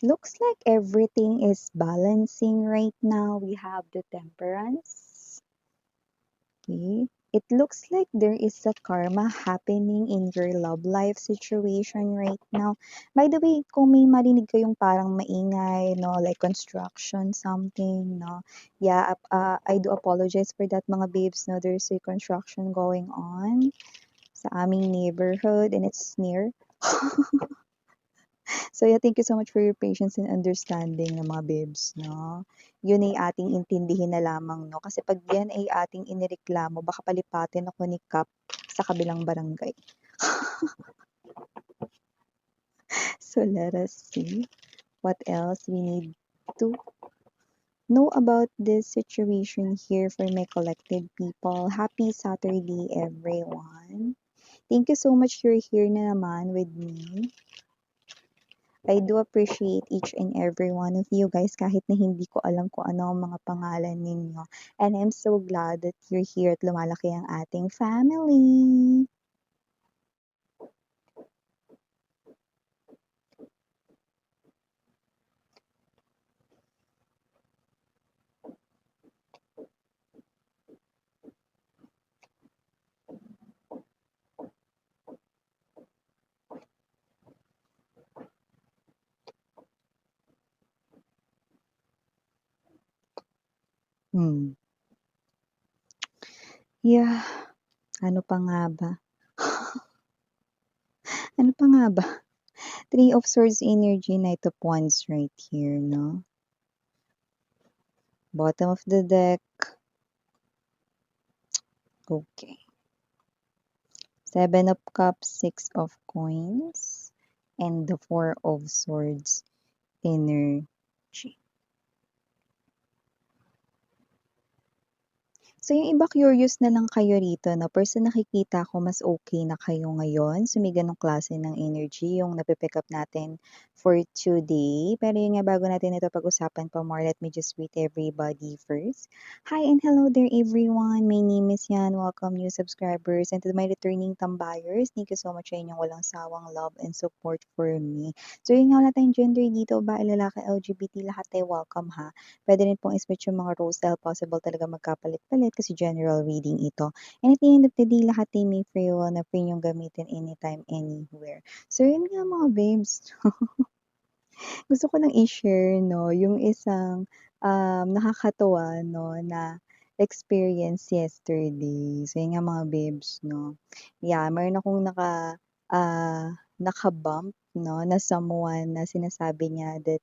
Looks like everything is balancing right now. We have the temperance. Okay. It looks like there is a karma happening in your love life situation right now. By the way, kung may marinig kayong parang maingay, no, like construction, something, no, yeah, I do apologize for that, mga babes, no, there's a construction going on sa aming neighborhood and it's near. So yeah, thank you so much for your patience and understanding ng mga babes, no? Yun ay ating intindihin na lamang, no? Kasi pag yan ay ating inireklamo, baka palipatin ako ni Kap sa kabilang barangay. So let us see what else we need to know about this situation here for my collective people. Happy Saturday, everyone. Thank you so much you're here na naman with me. I do appreciate each and every one of you guys kahit na hindi ko alam kung ano ang mga pangalan ninyo. And I'm so glad that you're here at lumalaki ang ating family. Hmm. Yeah, ano pa nga ba? Ano pa nga ba? Three of Swords energy, Knight of Wands right here, no? Bottom of the deck. Okay. Seven of Cups, Six of Coins, and the Four of Swords energy. So, yung iba curious na lang kayo rito 'no, per sa nakikita ko mas okay na kayo ngayon. So, may gano'ng klase ng energy yung napi-pick up natin for today. Pero yun nga, bago natin ito pag-usapan pa more, let me just greet everybody first. Hi and hello there everyone. My name is Yan. Welcome new subscribers and to my returning tambayers. Thank you so much sa inyong walang sawang love and support for me. So, yun nga, wala tayong gender dito, babae, lalaki, LGBT, lahat ay welcome ha. Puwede rin pong i-switch yung mga roles dahil possible talaga magkapalit-palit kasi general reading ito. And at the end of the day, lahat ay may free will na free niyong gamitin anytime, anywhere. So yun nga mga babes, gusto ko lang i-share 'no, yung isang, nakakatuwa 'no, na experience yesterday. So yun nga mga babes 'no, yeah, meron akong naka-bump 'no, na someone na sinasabi niya that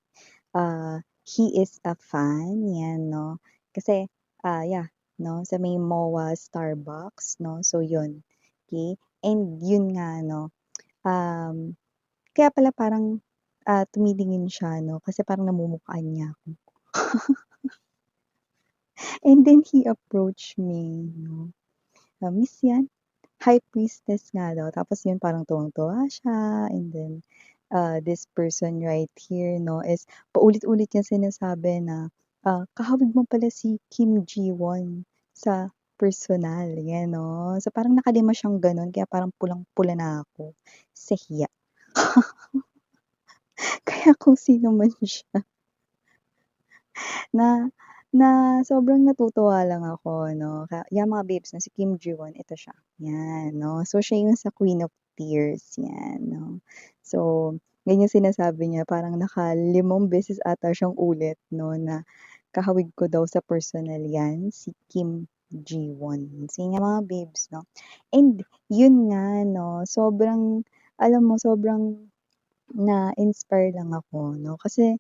he is a fan, 'yan 'no. Kasi, yeah, 'no, sa may MOA Starbucks 'no, so 'yun, okey. And 'yun nga 'no, um, kaya pala parang, tumitingin siya 'no, kasi parang namumukhaan niya ako. And then he approached me 'no, "Miss Yan?" High priestess nga daw, tapos 'yun parang tuwang-tuwa siya and then, this person right here 'no is paulit-ulit niyang sinasabi na, kahawig mo pala si Kim Ji-won sa personal, 'yan 'no. So parang nakalima siyang gano'n kaya parang pulang-pula na ako sa hiya. Kaya kung sino man siya na na sobrang natutuwa lang ako 'no, yan mga babes 'no, si Kim Ji-won ito siya, 'yan 'no. So siya yung sa Queen of Tears, 'yan 'no. So, ganyan sinasabi niya parang nakalimang beses ata siyang ulit 'no, na kahawig ko daw sa personal 'yan, si Kim Ji-won. Sige nga mga babes 'no. And yun nga 'no, sobrang alam mo sobrang na-inspire lang ako 'no, kasi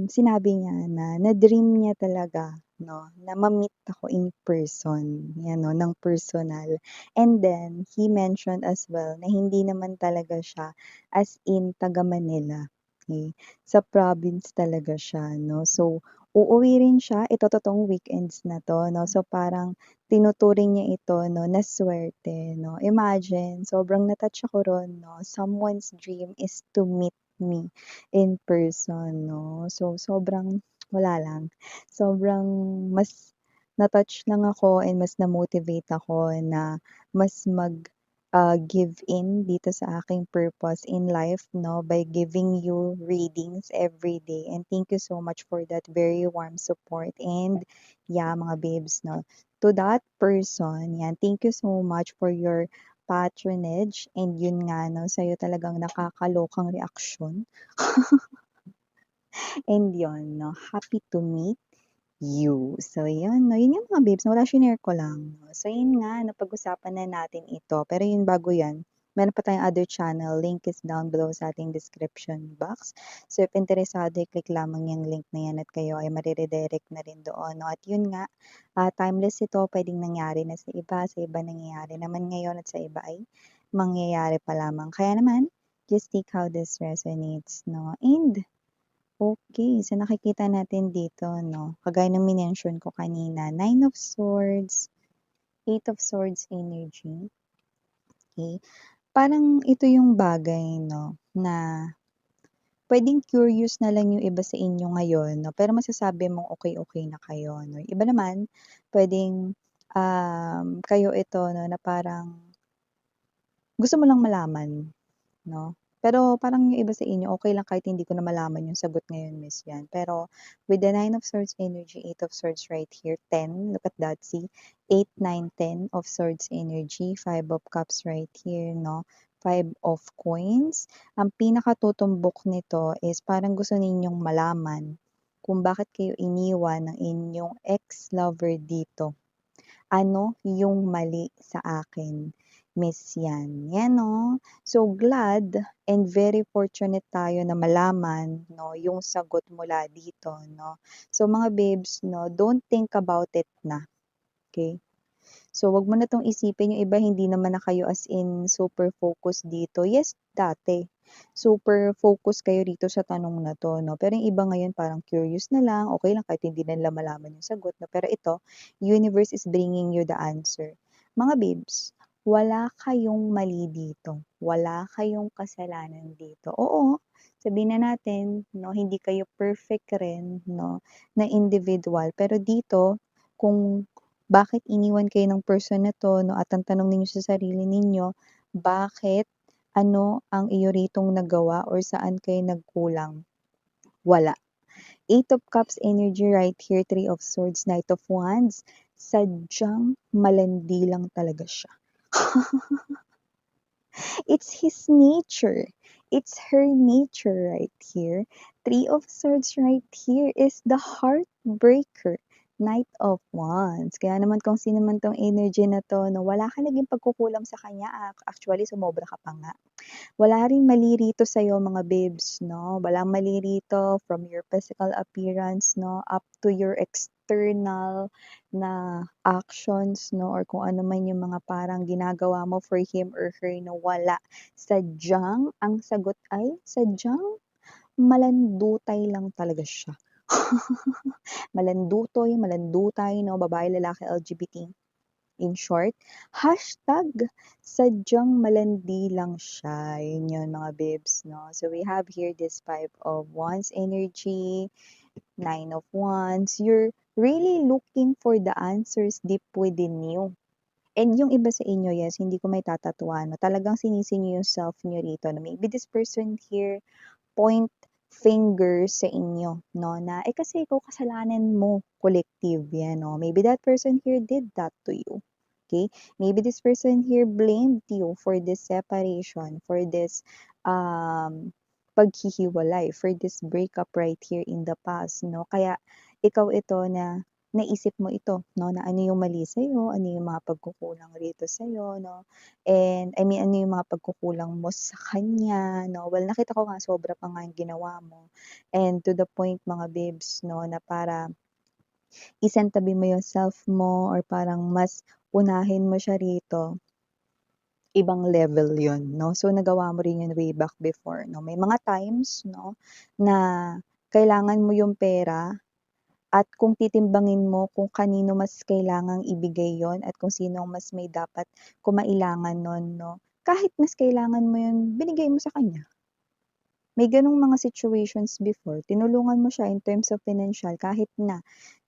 sinabi niya na na-dream niya talaga 'no, na ma-meet ako in person, 'yan 'no, ng personal. And then he mentioned as well na hindi naman talaga siya as in taga Manila, okey. Sa province talaga siya 'no. So, uuwi rin siya, ito totoong weekends na 'to 'no. So, parang tinuturing niya ito 'no, na swerte 'no. Imagine, sobrang na-touch ako ro'n 'no, someone's dream is to meet me in person 'no. So, sobrang wala lang, sobrang mas na-touch lang ako and mas na-motivate ako na mas give in dito sa aking purpose in life, no, by giving you readings every day. And thank you so much for that very warm support. And yeah, mga babes, no, to that person, yan, thank you so much for your patronage. And yun nga, no, sa'yo talagang nakakalokang reaksyon. And yun, no, happy to meet you. So, yun, no, yun yung mga babes, no, wala, shinare ko lang. No. So, yun nga, napag-usapan na natin ito. Pero yun, bago yan, meron pa tayong other channel. Link is down below sa ating description box. So, if interesado, i-click lamang yung link na yan at kayo ay mariredirect na rin doon. No? At yun nga, timeless ito, pwedeng nangyari na sa iba nangyayari naman ngayon at sa iba ay mangyayari pa lamang. Kaya naman, just take how this resonates, no? And okay, so nakikita natin dito, no, kagaya ng minention ko kanina, Nine of Swords, Eight of Swords energy. Okay? Parang ito yung bagay, no, na pwedeng curious na lang yung iba sa inyo ngayon, no, pero masasabi mong okay-okay na kayo, no. Yung iba naman, pwedeng kayo ito, no, na parang gusto mo lang malaman. 'No? Pero parang yung iba sa inyo, okey lang kahit hindi ko na malaman yung sagot ngayon, miss, yan. Pero with the Nine of Swords energy, Eight of Swords right here, 10, look at that, see? 8, 9, 10 of Swords energy, Five of Cups right here, 'no? Five of Coins. Ang pinakatutumbok nito is parang gusto ninyong malaman kung bakit kayo iniwan ng inyong ex-lover dito. Ano yung mali sa akin? Miss yan. Yan, no? So, glad and very fortunate tayo na malaman, no, yung sagot mula dito, no? So, mga babes, no, don't think about it na. Okay? So, wag mo na 'tong isipin, yung iba hindi naman na kayo as in super focus dito. Yes, dati, super focus kayo rito sa tanong na 'to, 'no. Pero yung iba ngayon parang curious na lang, okey lang kahit hindi na nila malaman yung sagot, 'no. Pero ito, universe is bringing you the answer. Mga babes, wala kayong mali dito, wala kayong kasalanan dito. Oo, sabihin na natin, 'no, hindi kayo perfect rin, 'no, na individual. Pero dito, kung bakit iniwan kayo ng person na 'to, 'no, at ang tanong ninyo sa sarili ninyo, bakit? Ano ang iyo ritong nagawa or saan kayo nagkulang? Wala. Eight of Cups energy right here, Three of Swords, Knight of Wands, sadyang malandi lang talaga siya. It's his nature. It's her nature right here. Three of Swords right here is the heartbreaker. Knight of Wands. Kaya naman kung sino man tong energy na to, no, wala ka naging pagkukulang sa kanya. Actually, sumobra ka pa nga. Wala ring mali rito sa'yo mga babes, no? Walang mali rito from your physical appearance, no? Up to your external na actions, no? Or kung ano man yung mga parang ginagawa mo for him or her, no? Wala. Sadyang, ang sagot ay, sadyang malandutay lang talaga siya. Malandutoy, malandutay, no? Babae, lalaki, LGBT. In short, hashtag sadyang malandi lang siya. Yun yun mga babes, no? So we have here this Five of Wands energy, Nine of Wands. You're really looking for the answers deep within you. And yung iba sa inyo, yes, hindi ko may tatatuan, no? Talagang sinisi niyo yung self niyo rito. No? Maybe this person here point finger sa inyo, no? Na, kasi ikaw kasalanan mo, collective yan, no? Maybe that person here did that to you. Okay? Maybe this person here blamed you for this separation, for this paghihiwalay, for this breakup right here in the past, no? Kaya ikaw ito na naisip mo ito, no? Na ano yung mali sa'yo, ano yung mga pagkukulang rito sa'yo, no? And I mean, ano yung mga pagkukulang mo sa kanya, no? Well, nakita ko nga sobra pa nga yung ginawa mo. And to the point, mga babes, no, na para isantabi mo yung self mo or parang mas unahin mo siya rito, ibang level yun, no? So, nagawa mo rin yun way back before, no? May mga times, no, na kailangan mo yung pera at kung titimbangin mo kung kanino mas kailangang ibigay yon at kung sino ang mas may dapat kumailangan nun, no? Kahit mas kailangan mo yun, binigay mo sa kanya. may gano'ng mga situations before, tinulungan mo siya in terms of financial kahit na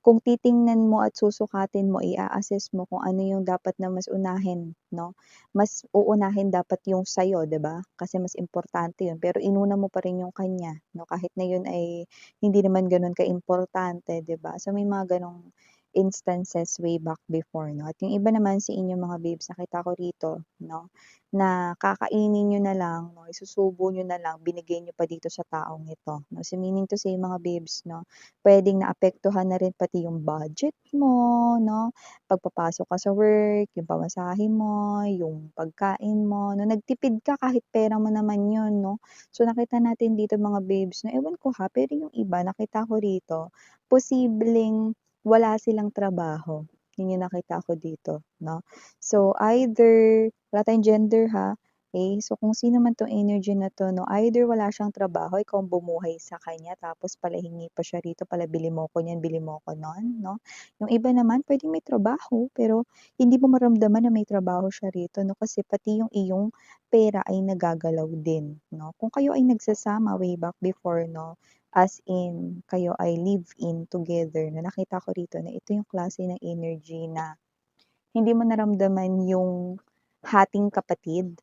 kung titingnan mo at susukatin mo, i-a-assess mo kung ano yung dapat na mas unahin 'no, mas uunahin dapat yung sa'yo 'di ba, kasi mas importante yun pero inuna mo pa rin yung kanya 'no, kahit na yun ay hindi naman gano'n kaimportante 'di ba. So may mga gano'ng instances way back before 'no, at yung iba naman sa inyong mga babes nakita ko rito 'no, na kakainin niyo na lang 'no, isusubo niyo na lang, binigay niyo pa dito sa taong ito 'no. So meaning to say mga babes 'no, puwedeng naapektuhan na rin pati yung budget mo 'no, pagpapasok ka sa work, yung pamasahe mo, yung pagkain mo 'no, nagtipid ka kahit pera mo naman yun 'no. So nakita natin dito mga babes na ewan ko ha, pero yung iba nakita ko rito, posibleng wala silang trabaho, yun yung nakita ko dito 'no. So either wala tayong gender ha, okey. So kung sino man 'tong energy na 'to 'no, either wala siyang trabaho, ikaw ang bumuhay sa kanya tapos palahingi pa siya rito, pala bili mo ko niyan, bili mo ko nun 'no. Yung iba naman puwedeng may trabaho, pero hindi mo maramdaman na may trabaho siya rito 'no, kasi pati yung iyong pera ay nagagalaw din 'no. Kung kayo ay nagsasama way back before 'no, as in kayo ay live-in together na nakita ko rito na ito yung klase ng energy na hindi mo naramdaman yung hating kapatid.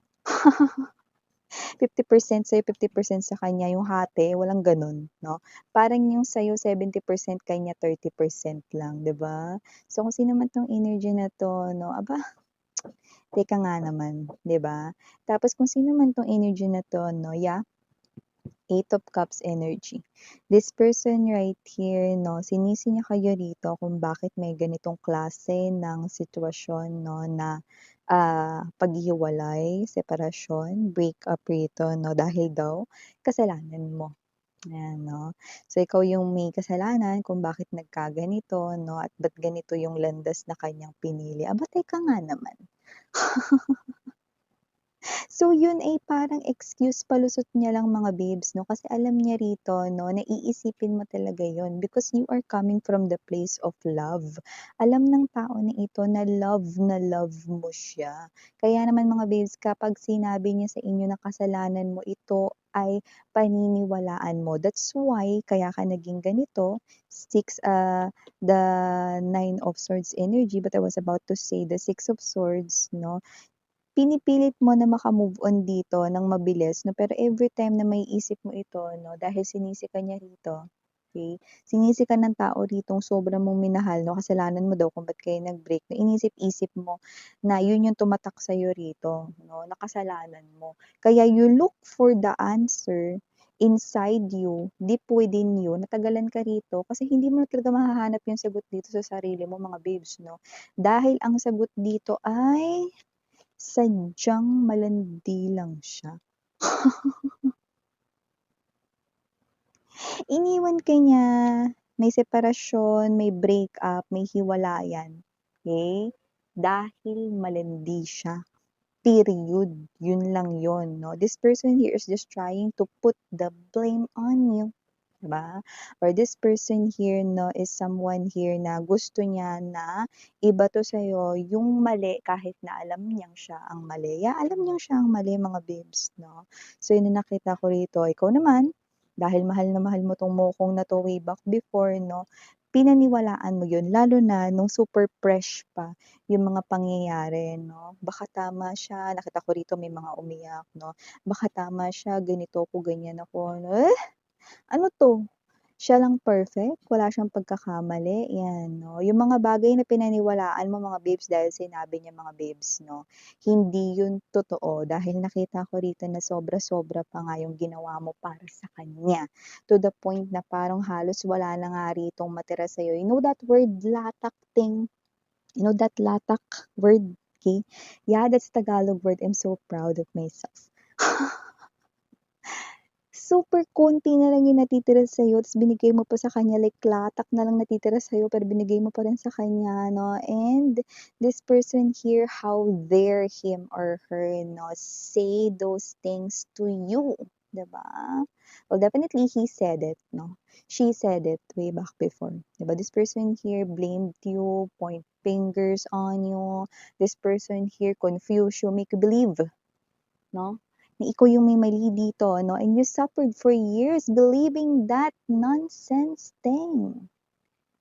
50% sa'yo, 50% sa kanya, yung hati, walang gano'n, 'no? Parang yung sa'yo 70% kanya 30% lang, 'di ba? So, kung sino man 'tong energy na 'to, 'no, aba, teka nga naman, 'di ba? Tapos kung sino man 'tong energy na 'to, 'no, yeah, Eight of Cups energy. This person right here 'no, sinisi niya kayo rito kung bakit may ganitong klase ng sitwasyon 'no, na, paghihiwalay, separasyon, breakup rito 'no, dahil daw kasalanan mo, ayan 'no. So, ikaw yung may kasalanan kung bakit nagkaganito 'no, at ba't ganito yung landas na kanyang pinili. Aba, teka nga naman. So yun ay parang excuse palusot niya lang mga babes 'no, kasi alam niya rito 'no, na iisipin mo talaga yun because you are coming from the place of love. Alam ng tao na ito na love mo siya. Kaya naman mga babes kapag sinabi niya sa inyo na kasalanan mo ito ay paniniwalaan mo. That's why kaya ka naging ganito, the Nine of Swords energy, but I was about to say the Six of Swords 'no, pinipilit mo na maka-move on dito ng mabilis 'no, pero everytime na maiisip mo ito 'no, dahil sinisi ka niya rito, okey, sinisi ka ng tao ritong sobra mong minahal 'no, kasalanan mo daw kung ba't kayo nag-break na inisip-isip mo na yun yung tumatak sa'yo rito 'no, na kasalanan mo. Kaya you look for the answer inside you, deep within you, natagalan ka rito kasi hindi mo na talaga mahahanap yung sagot dito sa sarili mo mga babes 'no. Dahil ang sagot dito ay sadyang malandi lang siya. Iniwan ka niya, may separasyon, may breakup, may hiwalayan, okey? Dahil malandi siya, period. Yun lang yun 'no. This person here is just trying to put the blame on you. 'Di ba? Or this person here 'no, is someone here na gusto niya na ibato sa'yo yung mali kahit na alam niyang siya ang mali. Yeah, alam niyang siya ang mali mga babes 'no. So yun ang nakita ko rito. Ikaw naman, dahil mahal na mahal mo 'tong mokong na 'to way back before 'no, pinaniwalaan mo yun lalo na nung super fresh pa yung mga pangyayari 'no. Baka tama siya, nakita ko rito may mga umiyak 'no. Baka tama siya, ganito ako, ganyan ako 'no. Ano 'to, siya lang perfect, wala siyang pagkakamali, 'yan 'no. Yung mga bagay na pinaniwalaan mo mga babes dahil sinabi niya mga babes 'no, hindi yun totoo dahil nakita ko rito na sobra-sobra pa nga yung ginawa mo para sa kanya. To the point na parang halos wala na nga ritong matira sa'yo. You know that word latak thing? You know that latak word, okey? Yeah, that's Tagalog word. I'm so proud of myself. Super konti na lang yung natitira sa'yo ta's binigay mo pa sa kanya like latak na lang natitira sa'yo pero binigay mo pa rin sa kanya 'no, and this person here, how dare him or her 'no, say those things to you, 'di ba? Well, definitely he said it 'no, she said it way back before, 'di ba? This person here blamed you, point fingers on you, this person here confuse you, make you believe 'no, na ikaw yung may mali dito, no? And you suffered for years believing that nonsense thing.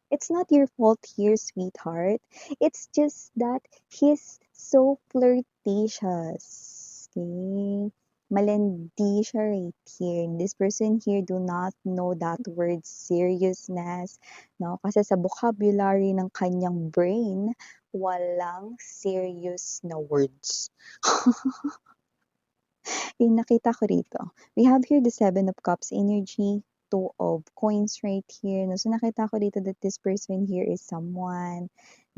It's not your fault here, sweetheart. It's just that he's so flirtatious. Okay? Malandi siya right here. And this person here do not know that word seriousness. No? Kasi sa vocabulary ng kanyang brain, walang serious na words. Yung nakita ko rito, we have here the Seven of Cups energy, Two of Coins right here. No? So nakita ko dito that this person here is someone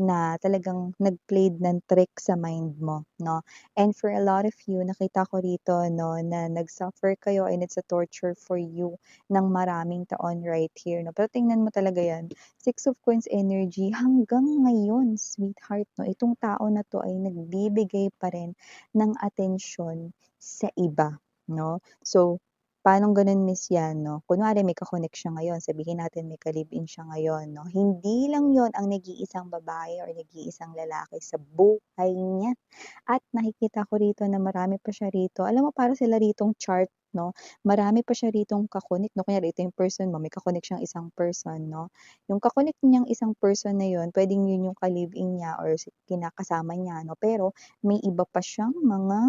na talagang nag-played ng trick sa mind mo, no? And for a lot of you, nakita ko rito, no, na nag-suffer kayo and it's a torture for you ng maraming taon right here, no? Pero tingnan mo talaga yan, Six of Coins energy, hanggang ngayon, sweetheart, no, itong tao na to ay nagbibigay pa rin ng atensyon sa iba, no? So, paanong gano'n, Miss Yan, no? Kunwari may ka-connect siya ngayon, sabihin natin may ka-live-in siya ngayon, no? Hindi lang yon ang nag-iisang babae or nag-iisang lalaki sa buhay niya. At nakikita ko rito na marami pa siya rito. Alam mo, para sila ritong chart, no? Marami pa siya ritong ka-connect, no? Kunyari, ito yung person mo, may ka-connect siyang isang person, no? Yung ka-connect niyang isang person na yon, pwedeng yun yung ka-live-in niya or kinakasama niya, no? Pero may iba pa siyang mga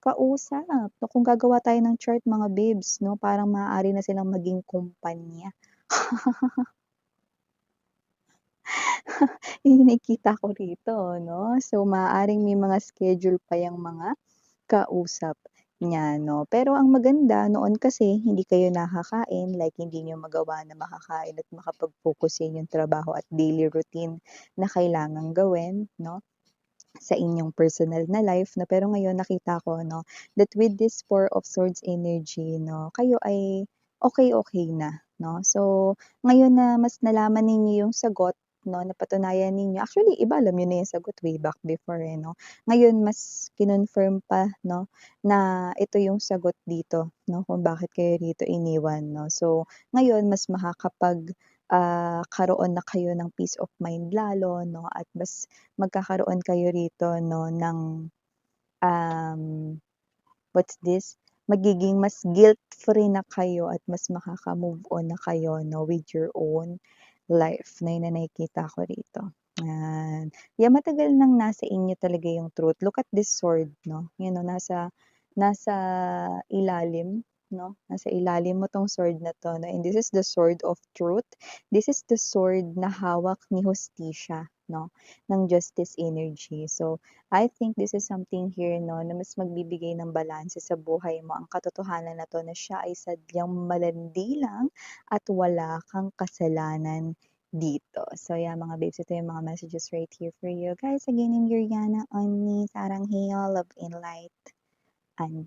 kausap. No, kung gagawa tayo ng chart mga babes, no, parang maaari na silang maging kumpanya. Yung nakikita ko rito, no? So, maaaring may mga schedule pa yung mga kausap niya, no? Pero ang maganda noon kasi hindi kayo nakakain, like hindi niyo magawa na makakain at makapag-focusin yung trabaho at daily routine na kailangang gawin, no? Sa inyong personal na life, no? Pero ngayon nakita ko, no, that with this Four of Swords energy, no, kayo ay okay na, no? So, ngayon na mas nalaman ninyo yung sagot, no, napatunayan ninyo, actually, iba alam niyo na yung sagot way back before, eh, no? Ngayon, mas kinonfirm pa, no, na ito yung sagot dito, no, kung bakit kayo rito iniwan, no? So, ngayon, mas karoon na kayo ng peace of mind lalo, no, at mas magkakaroon kayo rito, no, ng, um, what's this? Magiging mas guilt-free na kayo at mas makaka-move on na kayo, no, with your own life na yun na nakikita ko rito. Yan. Yeah, matagal nang nasa inyo talaga yung truth. Look at this sword, no? Yan, no, nasa ilalim, no? Nasa ilalim mo tong sword na to, no? And this is the sword of truth. This is the sword na hawak ni Hustisya, no? Ng justice energy. So, I think this is something here, no, na mas magbibigay ng balanse sa buhay mo. Ang katotohanan na to na siya ay sadyang malandi lang at wala kang kasalanan dito. So, yeah, mga babes, ito yung mga messages right here for you. Guys, again, I'm Yuriana on me, Sarang Heo, Love and Light. And,